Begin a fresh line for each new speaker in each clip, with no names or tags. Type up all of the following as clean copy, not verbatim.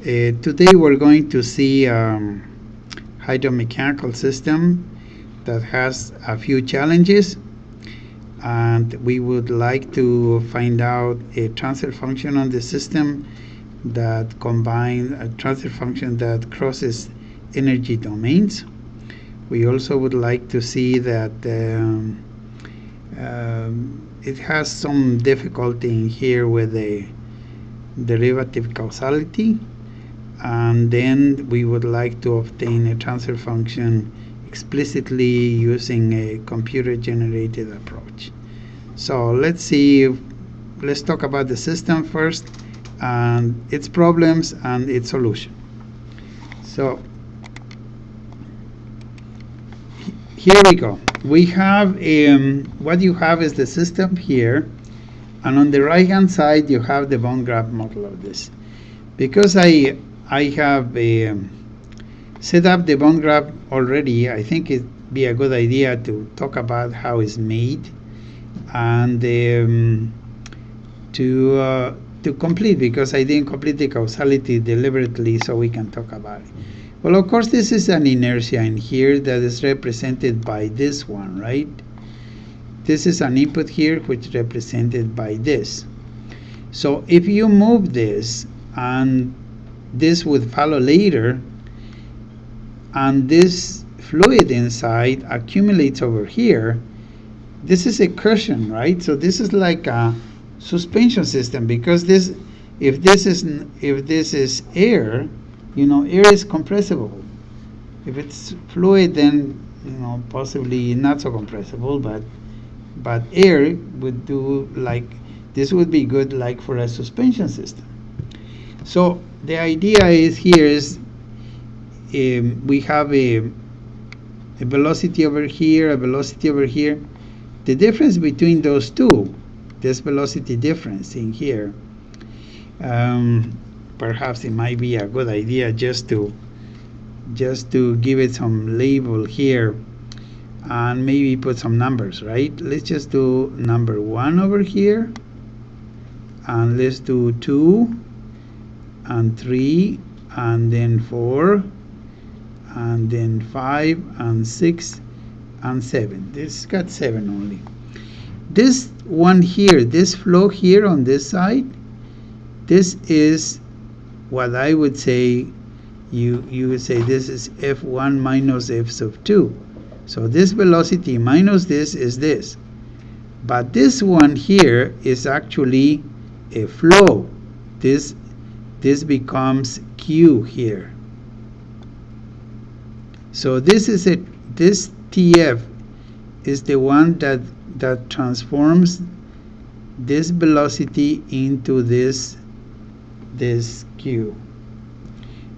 Today we're going to see hydromechanical system that has a few challenges, and we would like to find out a transfer function on the system that combines a transfer function that crosses energy domains. We also would like to see that it has some difficulty in here with the derivative causality, and then we would like to obtain a transfer function explicitly using a computer generated approach. So let's talk about the system first and its problems and its solution. So here we go. We have what you have is the system here, and on the right hand side you have the bond graph model of this. Because I have set up the bond graph already, I think it'd be a good idea to talk about how it's made and to complete, because I didn't complete the causality deliberately so we can talk about it. Well, of course, this is an inertia in here that is represented by this one, right? This is an input here which is represented by this. So if you move this, and this would follow later, and this fluid inside accumulates over here, this is a cushion, right? So this is like a suspension system, because if this is air, air is compressible. If it's fluid, then possibly not so compressible, but air would do, like, this would be good like for a suspension system. So the idea is here is we have a velocity over here, a velocity over here. The difference between those two, this velocity difference in here, perhaps it might be a good idea just to give it some label here and maybe put some numbers, right? Let's just do number 1 over here, and let's do 2 and 3 and then 4 and then 5 and 6 and 7. This got 7 only. This one here, this flow here on this side, this is what I would say, you would say this is F1 minus F sub 2. So this velocity minus this is this. But this one here is actually a flow. This becomes Q here. So this TF is the one that transforms this velocity into this Q.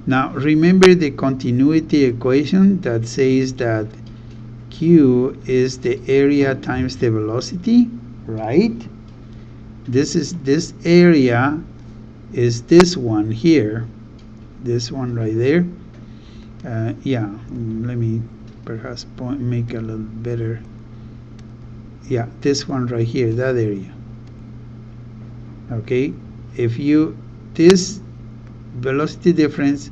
Now remember the continuity equation that says that Q is the area times the velocity, right? This area is this one here, this one right there. Yeah, let me perhaps make a little better. Yeah, this one right here, that area. Okay, this velocity difference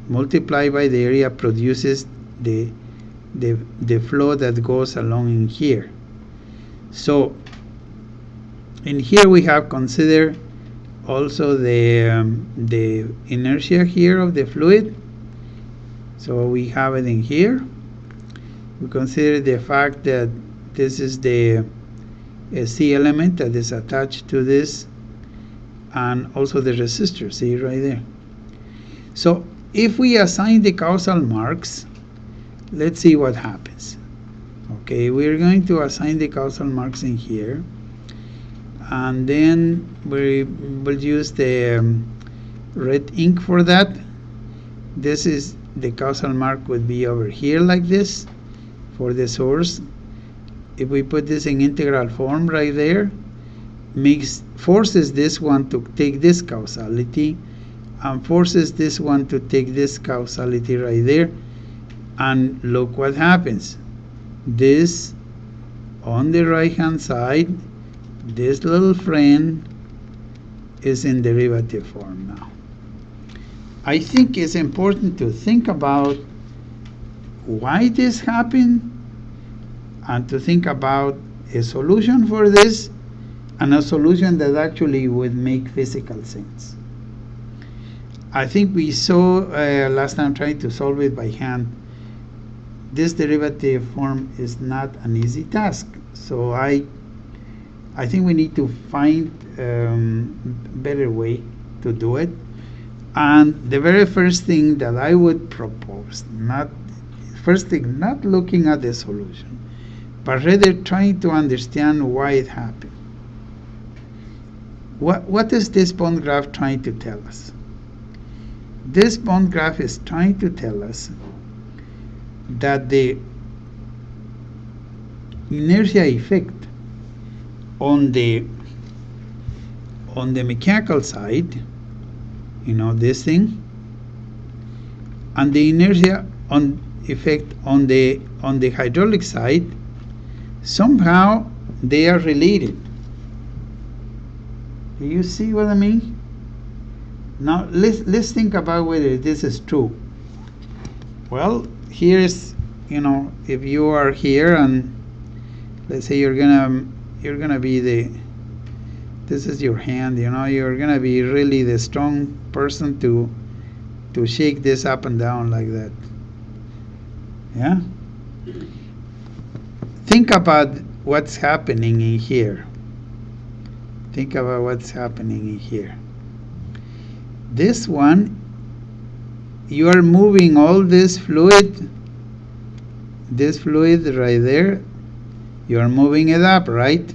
multiplied by the area produces the flow that goes along in here. So in here we have considered also the inertia here of the fluid. So we have it in here. We consider the fact that this is the C element that is attached to this, and also the resistor, see right there. So if we assign the causal marks, let's see what happens. Okay, we're going to assign the causal marks in here, and then we will use the red ink for that. This is the causal mark would be over here like this for the source. If we put this in integral form right there, forces this one to take this causality and forces this one to take this causality right there, and look what happens. This on the right hand side, this little friend is in derivative form now. I think it's important to think about why this happened and to think about a solution for this, and a solution that actually would make physical sense. I think we saw last time trying to solve it by hand. This derivative form is not an easy task. So I think we need to find better way to do it. And the very first thing that I would propose, not looking at the solution, but rather trying to understand why it happened. What is this bond graph trying to tell us? This bond graph is trying to tell us that the inertia effect on the mechanical side, this thing, and the inertia effect on the hydraulic side, somehow they are related. Do you see what I mean? Now let's think about whether this is true. Well, here's, if you are here and let's say you're gonna be this is your hand, you're gonna be really the strong person to shake this up and down like that. Yeah? Think about what's happening in here. Think about what's happening in here. This one, you are moving all this fluid right there, you are moving it up, right?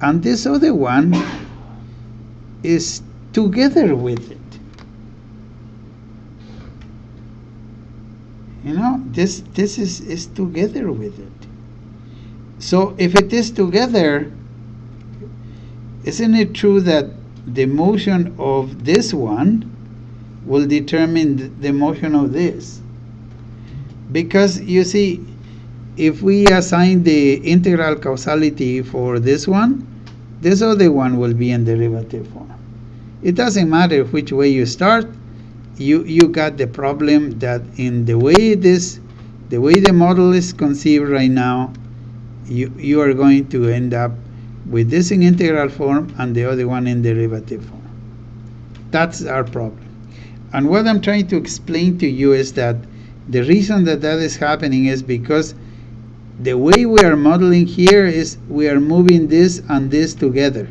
And this other one is together with it. This is together with it. So if it is together, isn't it true that the motion of this one will determine the motion of this? Because you see, if we assign the integral causality for this one, this other one will be in derivative form. It doesn't matter which way you start, you got the problem that in the way the model is conceived right now, you are going to end up with this in integral form and the other one in derivative form. That's our problem. And what I'm trying to explain to you is that the reason that is happening is because the way we are modeling here is we are moving this and this together.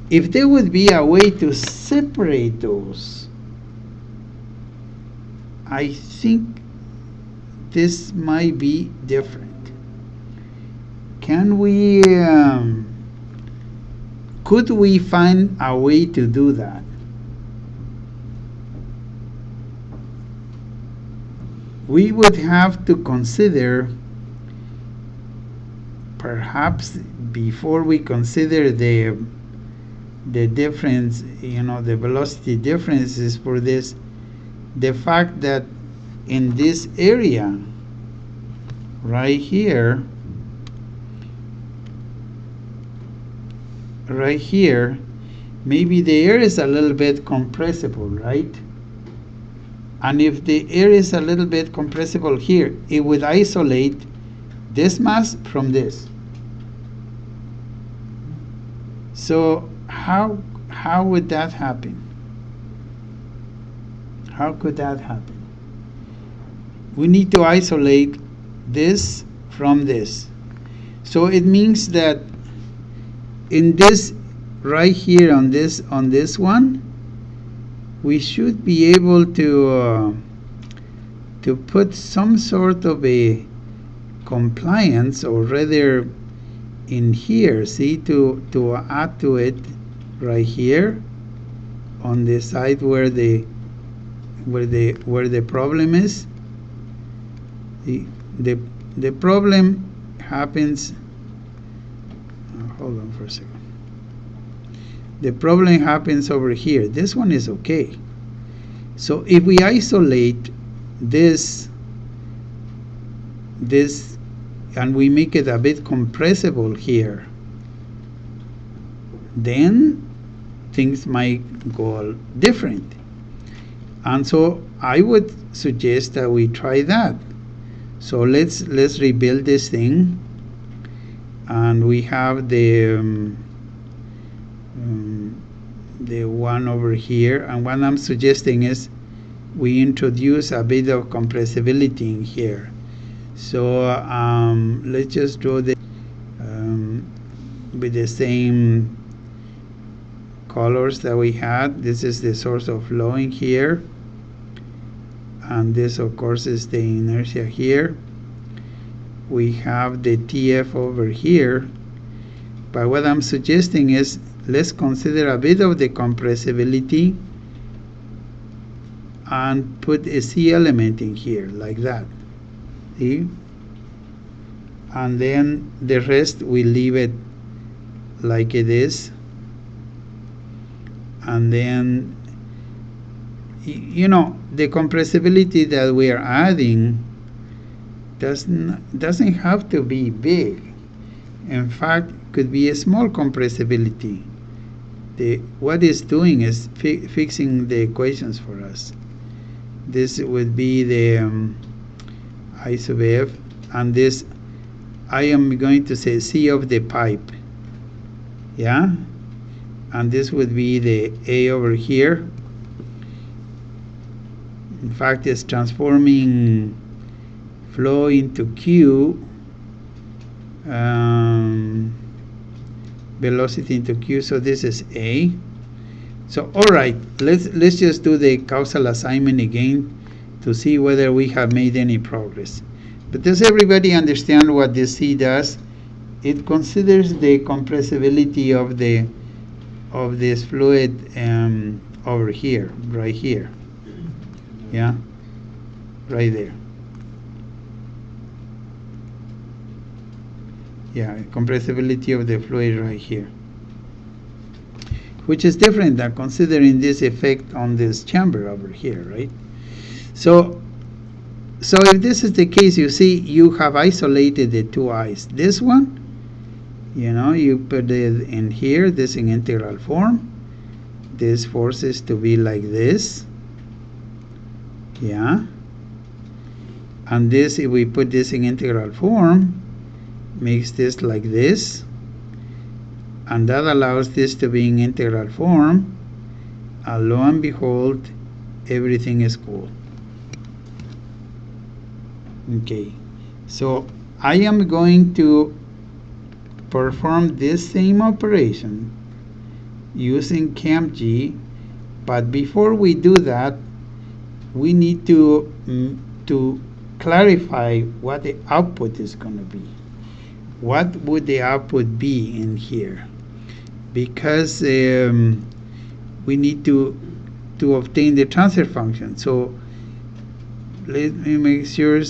If there would be a way to separate those, I think this might be different. Can we, could we find a way to do that? We would have to consider, perhaps before we consider the difference, the velocity differences for this, the fact that in this area right here, maybe the air is a little bit compressible, right? And if the air is a little bit compressible here, it would isolate this mass from this. So how would that happen? How could that happen? We need to isolate this from this. So it means that in this right here on this one, we should be able to put some sort of a compliance, or rather in here, see, to add to it right here on the side where the problem is. The problem happens, hold on for a second. The problem happens over here. This one is okay. So if we isolate this and we make it a bit compressible here, then things might go different. And so I would suggest that we try that. So let's rebuild this thing, and we have the one over here, and what I'm suggesting is we introduce a bit of compressibility in here. So let's just draw the with the same colors that we had. This is the source of flow in here, and this of course is the inertia here. We have the TF over here, but what I'm suggesting is let's consider a bit of the compressibility and put a C element in here like that. See? And then the rest we leave it like it is. And then, you know, the compressibility that we are adding doesn't have to be big. In fact, could be a small compressibility. What it's doing is fixing the equations for us. This would be the I sub F, and this I am going to say C of the pipe. Yeah? And this would be the A over here. In fact, it's transforming flow into Q, velocity into Q, so this is A. So alright, let's just do the causal assignment again to see whether we have made any progress. But does everybody understand what this C does? It considers the compressibility of this fluid over here, right here. Yeah, right there. Yeah, compressibility of the fluid right here, which is different than considering this effect on this chamber over here, right? So if this is the case, you see you have isolated the two I's. This one, you know, you put it in here, this in integral form. This forces to be like this. Yeah. And this, if we put this in integral form, makes this like this. And that allows this to be in integral form. And lo and behold, everything is cool. Okay. So I am going to perform this same operation using CAMG, but before we do that, we need to clarify what the output is going to be. What would the output be in here? Because we need to obtain the transfer function. So let me make sure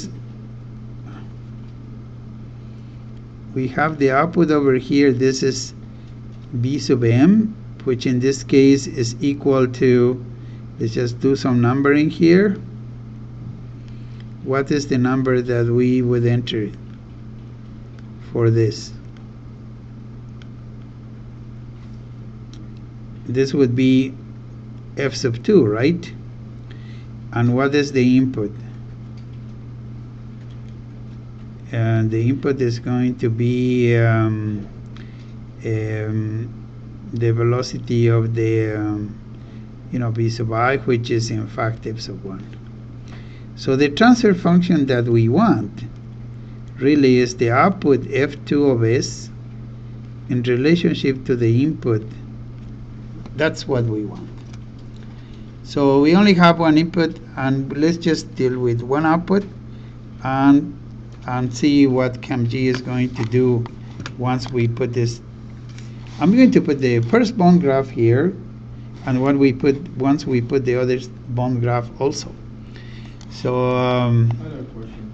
we have the output over here. This is B sub M, which in this case is equal to, let's just do some numbering here. What is the number that we would enter for this? This would be F sub 2, right? And what is the input? And the input is going to be the velocity of the V sub I, which is in fact F sub 1. So the transfer function that we want really is the output F2 of S in relationship to the input. That's what we want. So we only have one input, and let's just deal with one output and see what CAMG is going to do once we put this. I'm going to put the first bond graph here, and once we put the other bond graph also. So
I have a question.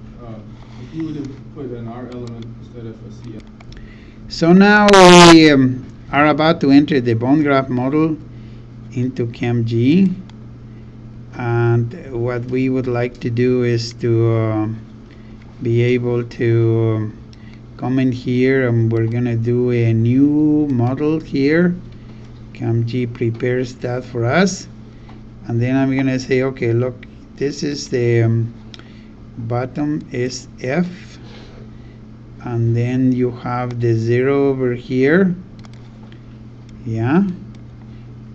If you would have put an R element instead of a C element.
So now we are about to enter the bond graph model into CAMG, and what we would like to do is to be able to come in here, and we're gonna do a new model here. CAMG prepares that for us, and then I'm gonna say, okay, look, this is the bottom is F, and then you have the 0 over here, yeah,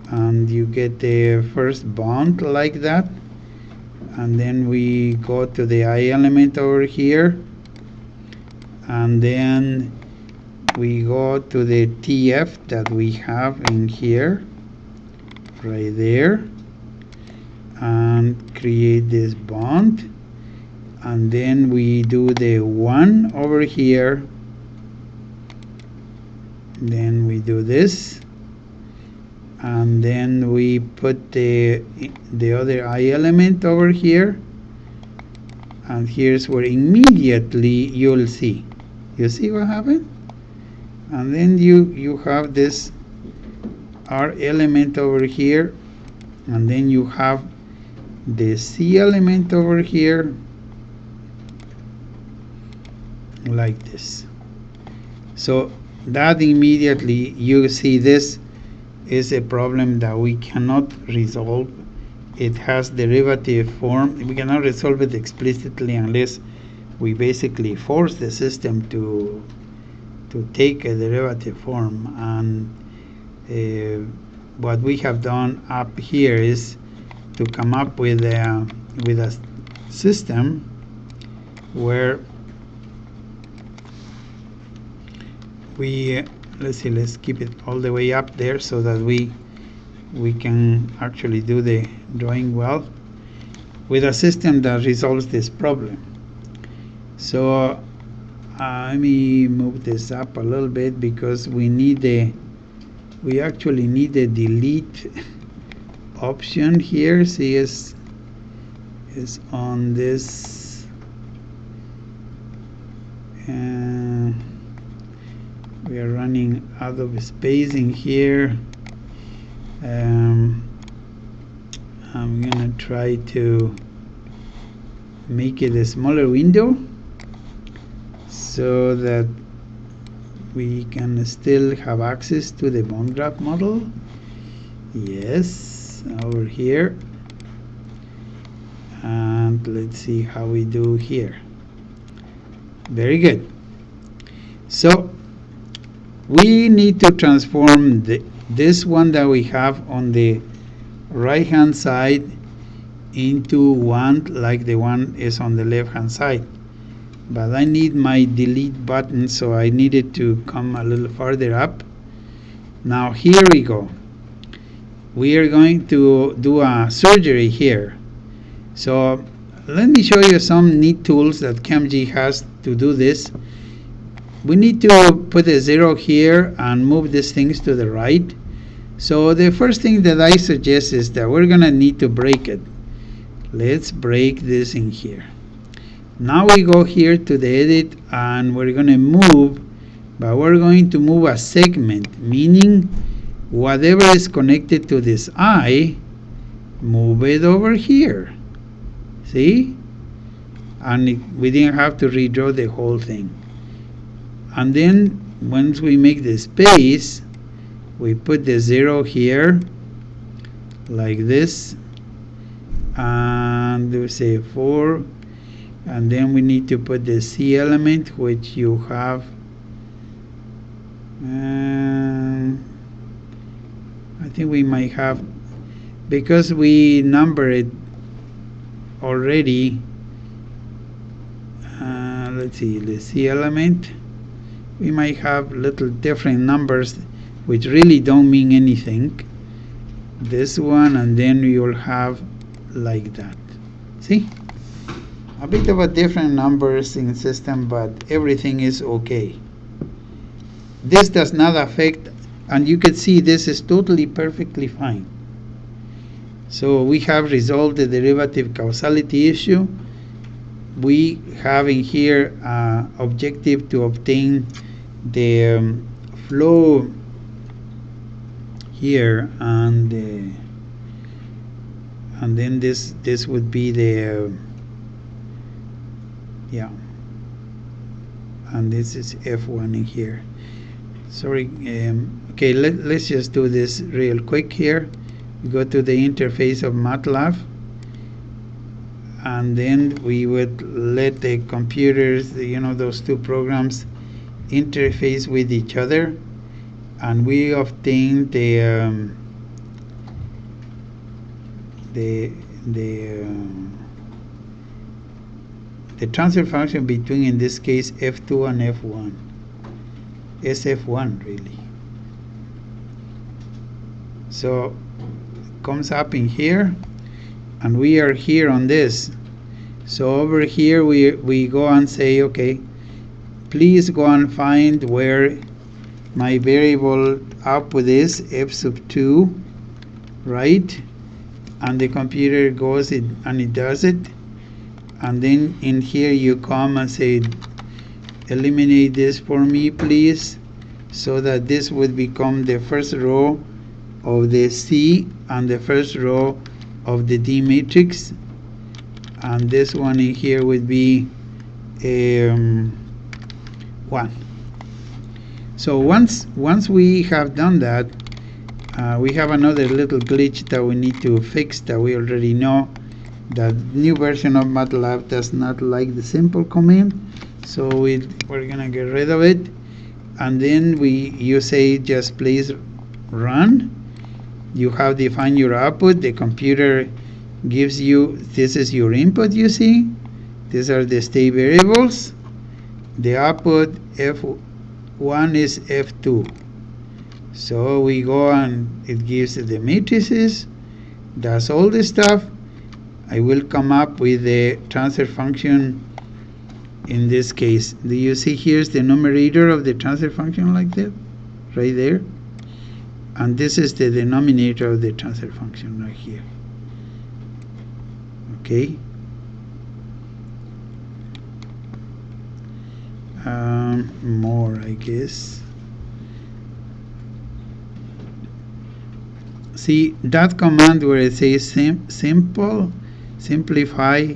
and you get the first bond like that, and then we go to the I element over here, and then we go to the TF that we have in here, right there, and create this bond, and then we do the 1 over here, then we do this, and then we put the other I element over here, and here's where immediately you'll see, you see what happened, and then you have this R element over here, and then you have the C element over here like this. So that immediately you see this is a problem that we cannot resolve. It has derivative form. We cannot resolve it explicitly unless we basically force the system to take a derivative form. And what we have done up here is to come up with a system where we let's keep it all the way up there so that we can actually do the drawing well, with a system that resolves this problem. So let me move this up a little bit, because we actually need a delete option here. See, is on this, we are running out of space in here. I'm gonna try to make it a smaller window so that we can still have access to the bond graph model. Yes, over here, and let's see how we do here. Very good. So we need to transform this one that we have on the right hand side into one like the one is on the left hand side, but I need my delete button, so I needed to come a little farther up. Now here we go. We are going to do a surgery here. So let me show you some neat tools that ChemG has to do this. We need to put a 0 here and move these things to the right. So the first thing that I suggest is that we're gonna need to break it. Let's break this in here. Now we go here to the edit, and we're gonna move, but we're going to move a segment, meaning whatever is connected to this I, move it over here. See? And we didn't have to redraw the whole thing. And then once we make the space, we put the 0 here like this, and we say 4, and then we need to put the C element, which you have I think we might have, because we number it already. Let's see, the C element, we might have little different numbers which really don't mean anything. This one, and then you'll have like that. See, a bit of a different numbers in system, but everything is okay. This does not affect, and you can see this is totally perfectly fine. So we have resolved the derivative causality issue. We have in here objective to obtain the flow here, and then this would be the yeah, and this is F1 in here. Sorry, okay, let's just do this real quick here. go to the interface of MATLAB, and then we would let the computers, those two programs, interface with each other, and we obtain the transfer function between, in this case, F2 and F1, SF1 really. So comes up in here, and we are here on this. So over here we go and say, okay, please go and find where my variable output is, f sub 2, right? And the computer goes and it does it. And then in here you come and say, eliminate this for me, please, so that this would become the first row of the C and the first row of the D matrix, and this one in here would be 1. So once we have done that, we have another little glitch that we need to fix, that we already know. The new version of MATLAB does not like the simple command, so we're gonna get rid of it. And then you say just please run. You have defined your output. The computer gives you, this is your input, you see. These are the state variables. The output F1 is F2. So we go and it gives the matrices, does all the stuff. I will come up with the transfer function. In this case, do you see here's the numerator of the transfer function like that? Right there. And this is the denominator of the transfer function right here. Okay. More, I guess. See that command where it says simplify,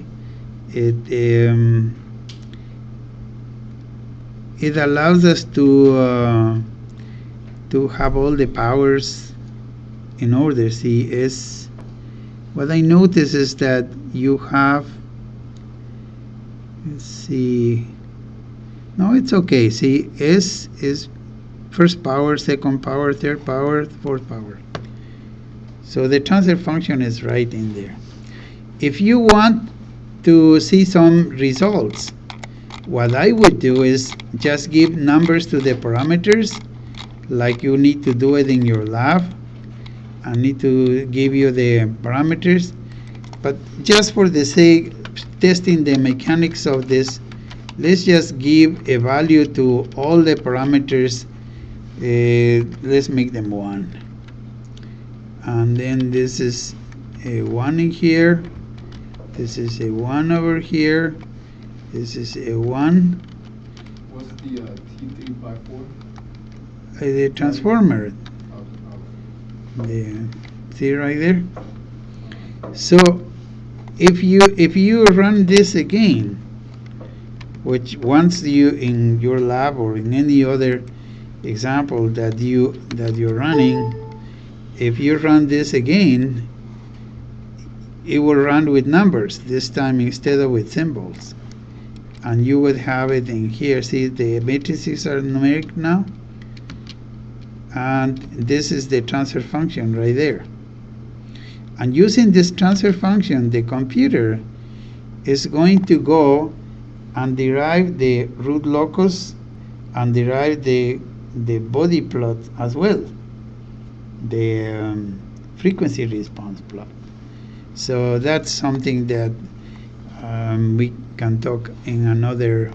it allows us to have all the powers in order. See, what I notice is that you have, let's see, no, it's okay. See, S is first power, second power, third power, fourth power. So the transfer function is right in there. If you want to see some results, what I would do is just give numbers to the parameters, like you need to do it in your lab. I need to give you the parameters, but just for the sake of testing the mechanics of this, let's just give a value to all the parameters. Let's make them 1, and then this is a 1 in here, this is a 1 over here, this is a 1.
What's the T3 by 4?
The transformer. See right there. So if you run this again, which once you in your lab or in any other example that you're running, if you run this again, it will run with numbers this time instead of with symbols, and you would have it in here. See, the matrices are numeric now, and this is the transfer function right there. And using this transfer function, the computer is going to go and derive the root locus and derive the body plot as well, the frequency response plot. So that's something that we can talk in another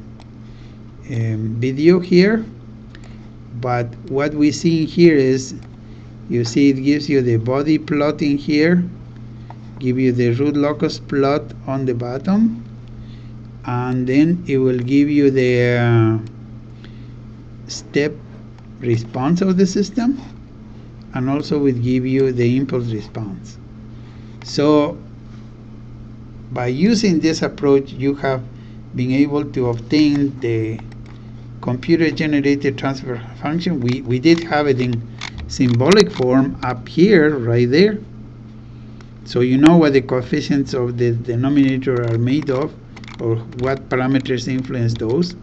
video here. But what we see here is, you see it gives you the body plot in here, give you the root locus plot on the bottom, and then it will give you the step response of the system, and also will give you the impulse response. So by using this approach, you have been able to obtain the computer generated transfer function. We did have it in symbolic form up here, right there, So you know what the coefficients of the denominator are made of, or what parameters influence those.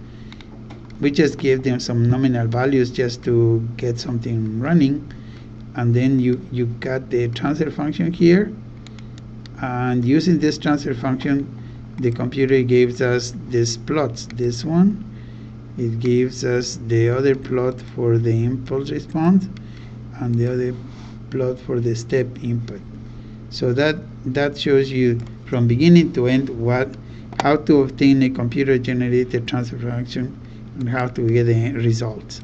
We just give them some nominal values just to get something running, and then you got the transfer function here, and using this transfer function the computer gives us these plots. This one, it gives us the other plot for the impulse response and the other plot for the step input. So that shows you from beginning to end how to obtain a computer generated transfer function and how to get the results.